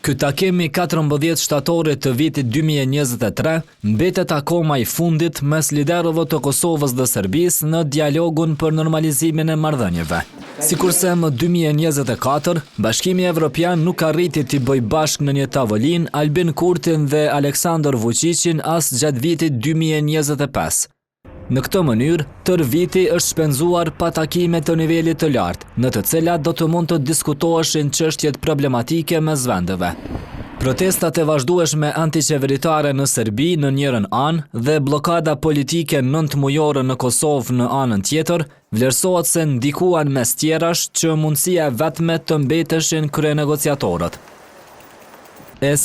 Ky takim i 14 shtatorit të vitit 2023 mbetet akoma i fundit mes liderëve të Kosovës dhe Serbisë në dialogun për normalizimin e marrëdhënieve. Sikurse më 2024, Bashkimi Evropian nuk arriti t'i bëjë bashkë në një tavolinë Albin Kurtin dhe Aleksandar Vučićin as gjatë vitit 2025. Në këtë mënyrë, tër viti është shpenzuar pa takime të nivelit të lartë, në të cilat do të mund të diskutoheshin çështjet problematike mes vendeve. Protestat e vazhdueshme antiqeveritare në Serbi në njërën anë dhe blokada politike 9 mujore në Kosovë në anën tjetër, vlerësohet se ndikuan mes tjerash që mundësia vetme të mbeteshin kryenegociatorët.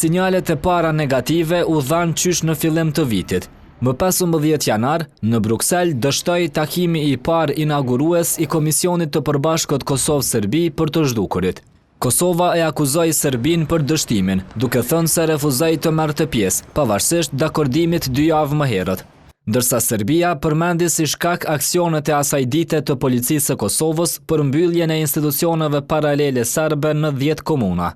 Sinjalet e para negative u dhanë qysh në fillim të vitit. Më 15 janar, në Bruksel dështoi takimi i parë inaugurues i Komisionit të Përbashkët Kosovë-Serbi për të zhdukurit. Kosova e akuzoi Serbinë për dështimin, duke thënë se refuzoi të merrte pjesë, pavarësisht dakordimit 2 javë më herët. Ndërsa Serbia përmendi si shkak aksionet e asaj dite të policisë së Kosovës për mbylljen e institucioneve paralele serbe në 10 komuna.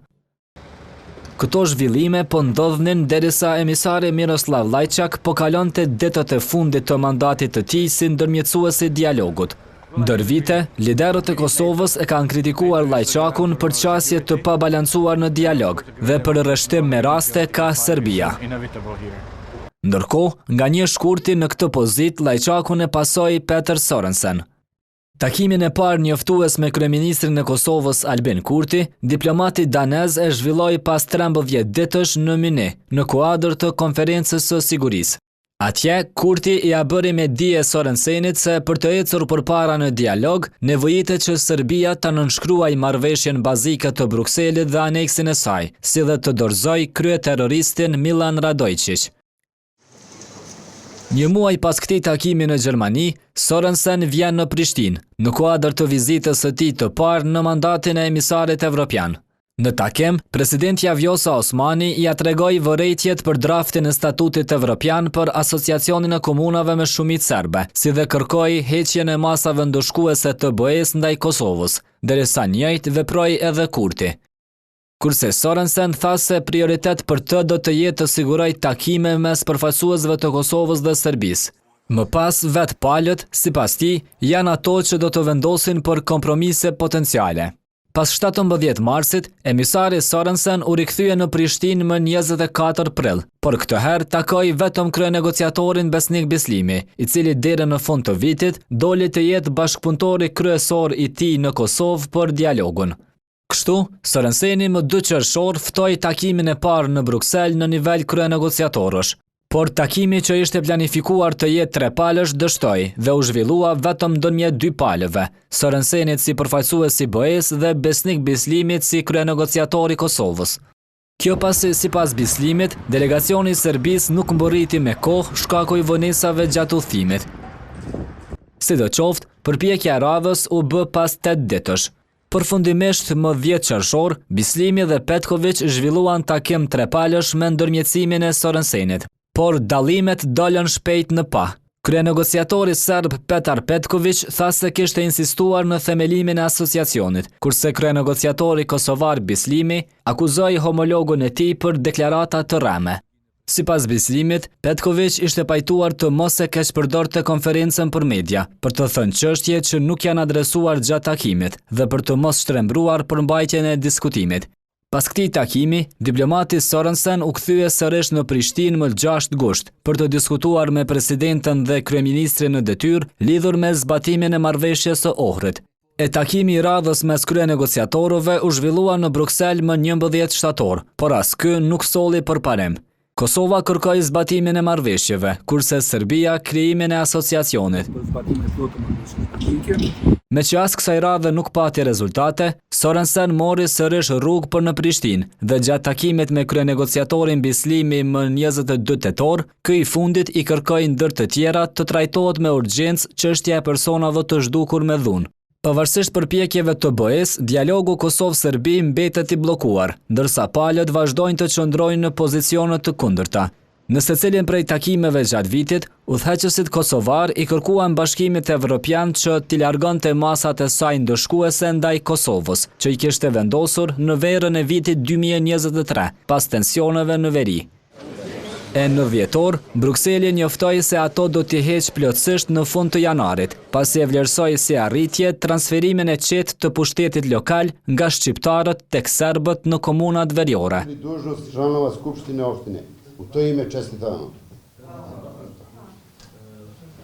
Këto zhvillime po ndodhnin derisa emisari Miroslav Lajçak po kalonte ditët e fundit të mandatit të tij si ndërmjetësues i dialogut. Ndër vite, liderët e Kosovës e kanë kritikuar Lajçakun për qasje të pabalancuar në dialog dhe për rreshtim me raste ka Serbia. Ndërkohë, nga një shkurti në këtë pozitë, Lajçakun e pasoi Peter Sorensen. Takimin e parë njoftues me kryeministrin e Kosovës Albin Kurti, diplomati danez e zhvilloi pas 13 ditësh në Myni, në kuadër të konferencës së sigurisë. Atje, Kurti ia bëri me dije Sorensenit se për të ecur përpara në dialog, nevojitet që Serbia ta nënshkruajë marrëveshjen bazike të Brukselit dhe aneksin e saj, si dhe të dorëzojë kryeterroristin Milan Radojčić. Një muaj pas këtij takimi në Gjermani, Sorensen vjen në Prishtinë, në kuadër të vizitës së tij të parë në mandatin e emisarit evropian. Në takim, presidentja Vjosa Osmani ia tregoi vërejtjet për draftin e statutit evropian për asociacionin e komunave me shumicë serbe, si dhe kërkoi heqjen e masave ndëshkuese të BE-s ndaj Kosovës, derisa njëjtë veproi edhe Kurti. Kurse Sorensen tha se prioritet për të do të jetë të siguroj takime mes përfaqësuesve të Kosovës dhe Serbisë. Më pas vetë palët, sipas tij, janë ato që do të vendosin për kompromise potenciale. Pas 17 marsit, emisari Sorensen u rikthye në Prishtinë më 24 prill, por këtë herë takoi vetëm kryenegociatorin Besnik Bislimi, i cili deri në fund të vitit doli të jetë bashkëpunëtori kryesor i tij në Kosovë për dialogun. Kështu, Sorenseni më 2 qershor ftoi takimin e parë në Bruksel në nivel kryenegociatorësh, por takimi që ishte planifikuar të jetë 3 palësh dështoi dhe u zhvillua vetëm ndërmjet 2 palëve, Sorensenit si përfaqësues i BE-s dhe Besnik Bislimit si kryenegociator i Kosovës. Kjo pasi sipas Bislimit, delegacioni i Serbisë nuk mbërriti me kohë shkaku i vonesave gjatë udhëtimit. Sidoqoftë, përpjekja e radhës u bë pas 8 ditësh. Përfundimisht më 10 qershor, Bislimi dhe Petković zhvilluan takim 3 palësh me ndërmjetësimin e Sorensenit, por dallimet dolën shpejt në pa. Kryenegociatori serb Petar Petković tha se kishte insistuar në themelimin e asociacionit, kurse kryenegociatori kosovar Bislimi akuzoi homologun e tij për deklarata të rreme. Sipas Bislimit, Petković ishte pajtuar të mos e keqpërdorte konferencën për media, për të thënë çështje që nuk janë adresuar gjatë takimit dhe për të mos shtrembruar përmbajtjen e diskutimit. Pas këtij takimi, diplomati Sorensen u kthye sërish në Prishtinë më 6 gusht për të diskutuar me presidentën dhe kryeministrin në detyrë lidhur me zbatimin e marrëveshjes së Ohrit. E takimi i radhës mes kryenegociatorëve u zhvillua në Bruksel më 11 shtator, por as ky nuk solli përparim. Kosova kërkoi zbatimin e marrëveshjeve, kurse Serbia krijimin e asociacionit. Me që as kësaj radhe nuk pati rezultate, Sorensen mori sërish rrugë për në Prishtinë dhe gjatë takimit me kryenegociatorin Bislimi më 22 tetor, ky i fundit i kërkoi ndër të tjera të trajtohet me urgjencë çështja e personave të zhdukur me dhunë. Pavarësisht përpjekjeve të BE-s, dialogu Kosovë-Serbi mbetet i bllokuar, ndërsa palët vazhdojnë të qëndrojnë në pozicione të kundërta. Në secilin prej takimeve gjatë vitit, udhëheqësit kosovar i kërkuan Bashkimit Evropian që t'i largonte masat e saj ndëshkuese ndaj Kosovës, që i kishte vendosur në verën e vitit 2023, pas tensioneve në veri. E në dhjetor, Brukseli njoftoi se ato do t'i heqë plotësisht në fund të janarit, pasi e vlerësoi si arritje transferimin e qetë të pushtetit lokal nga shqiptarët tek serbët në komunat veriore. Dužnost članova Skupštine opštine. U to ime čestitam.